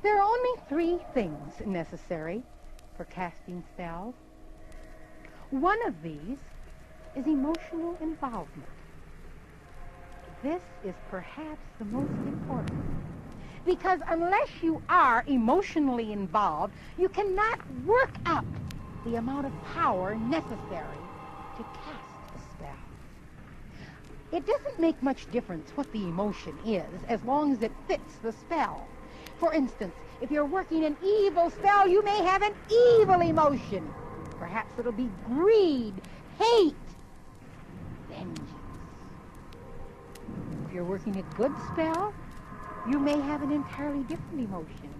There are only 3 things necessary for casting spells. One of these is emotional involvement. This is perhaps the most important, because unless you are emotionally involved, you cannot work up the amount of power necessary to cast a spell. It doesn't make much difference what the emotion is, as long as it fits the spell. For instance, if you're working an evil spell, you may have an evil emotion. Perhaps it'll be greed, hate, vengeance. If you're working a good spell, you may have an entirely different emotion.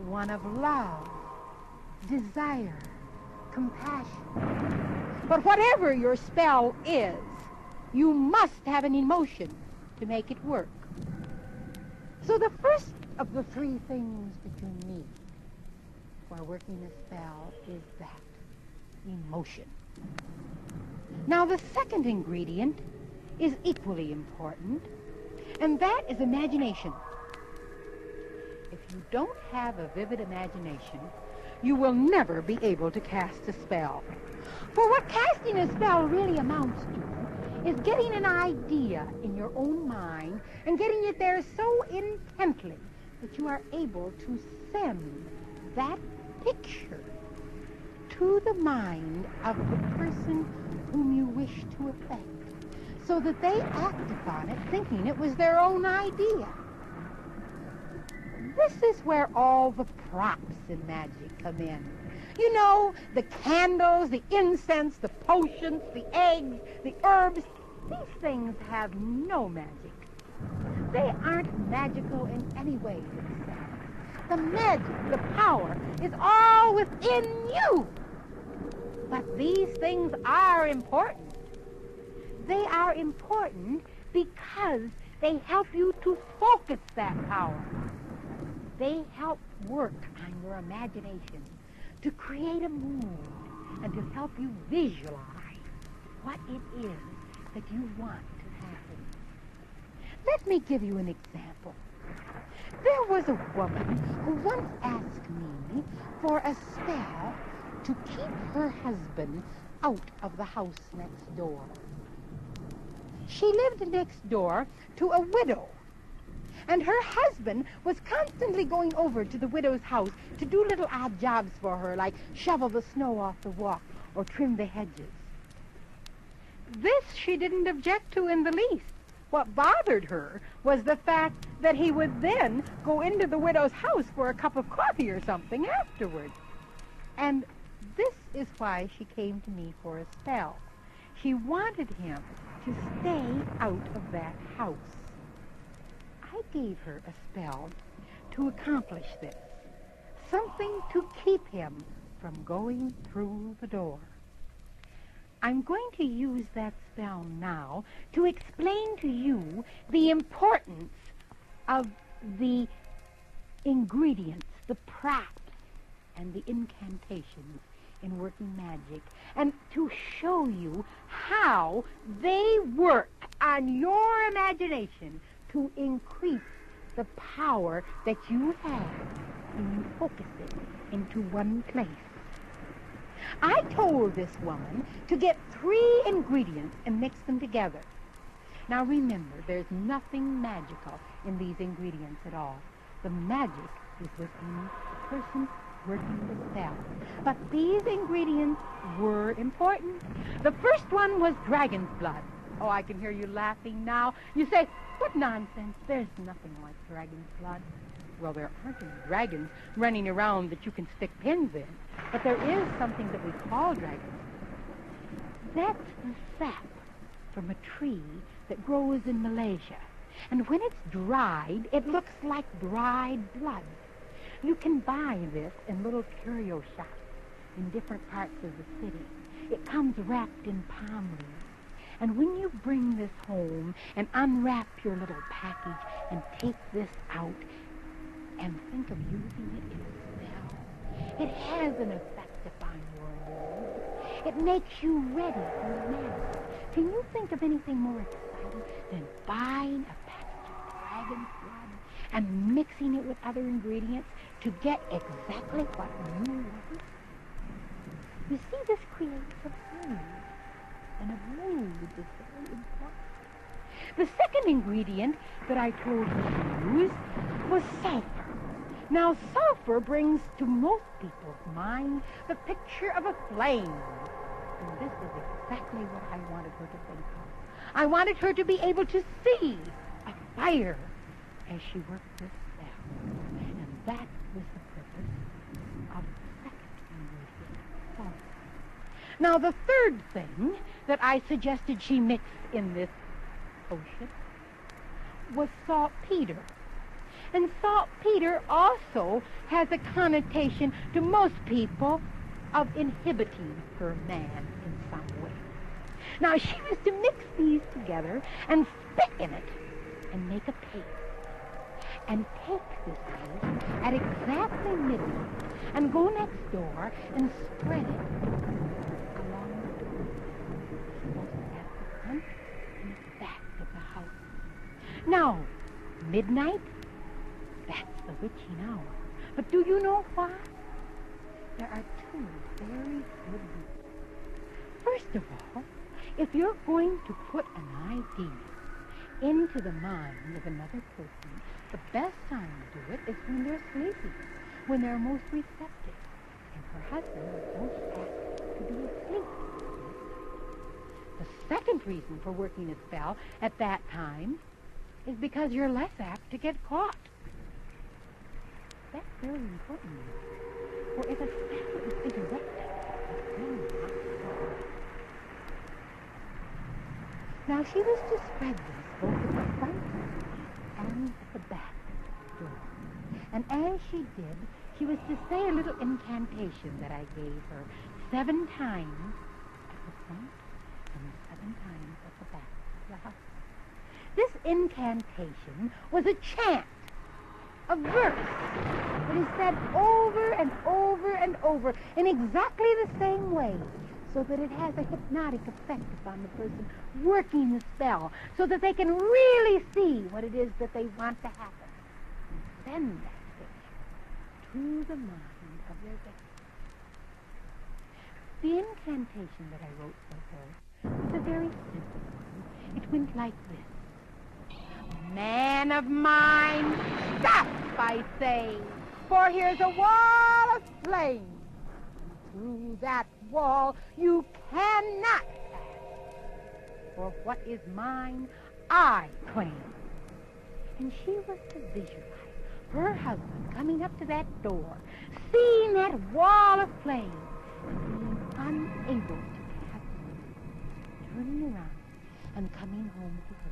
One of love, desire, compassion. But whatever your spell is, you must have an emotion to make it work. So the first of the 3 things that you need for working a spell is that, emotion. Now the second ingredient is equally important, and that is imagination. If you don't have a vivid imagination, you will never be able to cast a spell. For what casting a spell really amounts to is getting an idea in your own mind and getting it there so intently that you are able to send that picture to the mind of the person whom you wish to affect, so that they act upon it thinking it was their own idea. This is where all the props in magic come in. You know, the candles, the incense, the potions, the eggs, the herbs. These things have no magic. They aren't magical in any way themselves. The magic, the power, is all within you. But these things are important. They are important because they help you to focus that power. They help work on your imagination to create a mood and to help you visualize what it is that you want to happen. Let me give you an example. There was a woman who once asked me for a spell to keep her husband out of the house next door. She lived next door to a widow, and her husband was constantly going over to the widow's house to do little odd jobs for her, like shovel the snow off the walk or trim the hedges. This she didn't object to in the least. What bothered her was the fact that he would then go into the widow's house for a cup of coffee or something afterward. And this is why she came to me for a spell. She wanted him to stay out of that house. I gave her a spell to accomplish this, something to keep him from going through the door. I'm going to use that spell now to explain to you the importance of the ingredients, the props, and the incantations in working magic, and to show you how they work on your imagination to increase the power that you have when you focus it into one place. I told this woman to get 3 ingredients and mix them together. Now remember, there's nothing magical in these ingredients at all. The magic is within the person working the spell. But these ingredients were important. The first one was dragon's blood. Oh, I can hear you laughing now. You say, what nonsense? There's nothing like dragon's blood. Well, there aren't any dragons running around that you can stick pins in. But there is something that we call dragon's blood. That's the sap from a tree that grows in Malaysia. And when it's dried, it looks like dried blood. You can buy this in little curio shops in different parts of the city. It comes wrapped in palm leaves. And when you bring this home and unwrap your little package and take this out and think of using it in a spell, it has an effect upon your mood. It makes you ready for magic. Can you think of anything more exciting than buying a package of dragon's blood and mixing it with other ingredients to get exactly what you want. You see, this creates a mood, and a mood is very important. The second ingredient that I told her to use was sulfur. Now, sulfur brings to most people's mind the picture of a flame. And this is exactly what I wanted her to think of. I wanted her to be able to see a fire as she worked this spell. And that was the purpose of the second ingredient, sulfur. Now, the third thing that I suggested she mix in this potion was saltpeter. And saltpeter also has a connotation to most people of inhibiting her man in some way. Now, she was to mix these together and spit in it and make a paste. And take this paste at exactly midnight and go next door and spread it along the door, both at the front and the back of the house. Now, midnight, that's the witching hour. But do you know why? There are two very good reasons. First of all, if you're going to put an idea into the mind of another person, the best time to do it is when they're sleeping, when they're most receptive. And her husband was most apt to be asleep. The second reason for working a spell at that time is because you're less apt to get caught. That's very important. For if a spell is interrupted, it will not work. Now, she was to spread this both at the front and at the back door. And as she did, she was to say a little incantation that I gave her 7 times at the front and 7 times at the back of the house. This incantation was a chant, a verse that is said over and over and over in exactly the same way, so that it has a hypnotic effect upon the person working the spell, so that they can really see what it is that they want to happen, and send that picture to the mind of their victim. The incantation that I wrote for her was a very simple one. It went like this. Man of mine, stop, I say, for here's a wall of flame. Through that wall you cannot pass, for what is mine, I claim. And she was to visualize her husband coming up to that door, seeing that wall of flame, and being unable to pass it, turning around and coming home to her.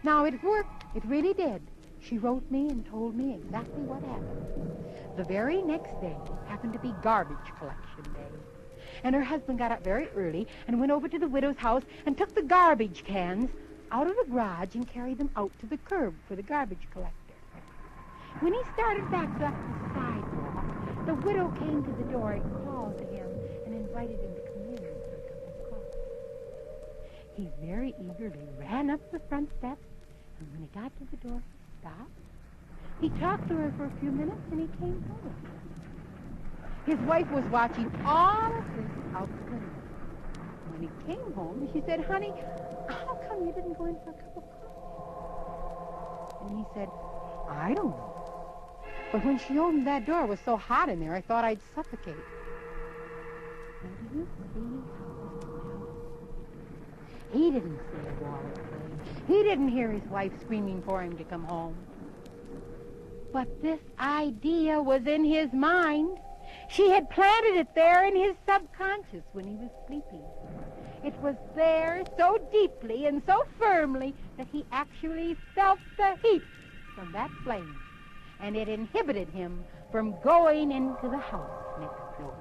Now, it worked. It really did. She wrote me and told me exactly what happened. The very next day happened to be garbage collection day. And her husband got up very early and went over to the widow's house and took the garbage cans out of the garage and carried them out to the curb for the garbage collector. When he started back up the sidewalk, the widow came to the door and called to him and invited him to come in for a cup of coffee. He very eagerly ran up the front steps, and when he got to the door, he stopped. He talked to her for a few minutes, and he came home. His wife was watching all of this out the window. When he came home, she said, "Honey, how come you didn't go in for a cup of coffee?" And he said, "I don't know. But when she opened that door, it was so hot in there, I thought I'd suffocate." Now, do you see how this worked? He didn't see a wall of flame. He didn't hear his wife screaming for him to come home. But this idea was in his mind. She had planted it there in his subconscious when he was sleeping. It was there so deeply and so firmly that he actually felt the heat from that flame, and it inhibited him from going into the house next door.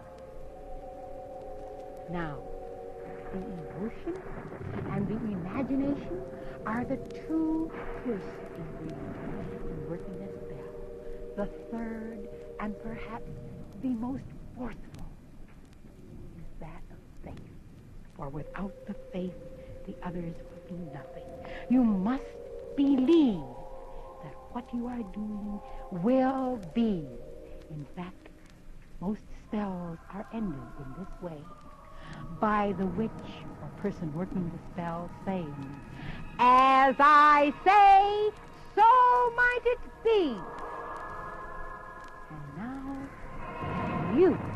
Now, the emotion and the imagination are the two first ingredients in working a spell. The third, and perhaps the most forceful, is that of faith. For without the faith, the others will be nothing. You must believe that what you are doing will be. In fact, most spells are ended in this way, by the witch or person working the spell saying, "As I say, so might it be." And now, you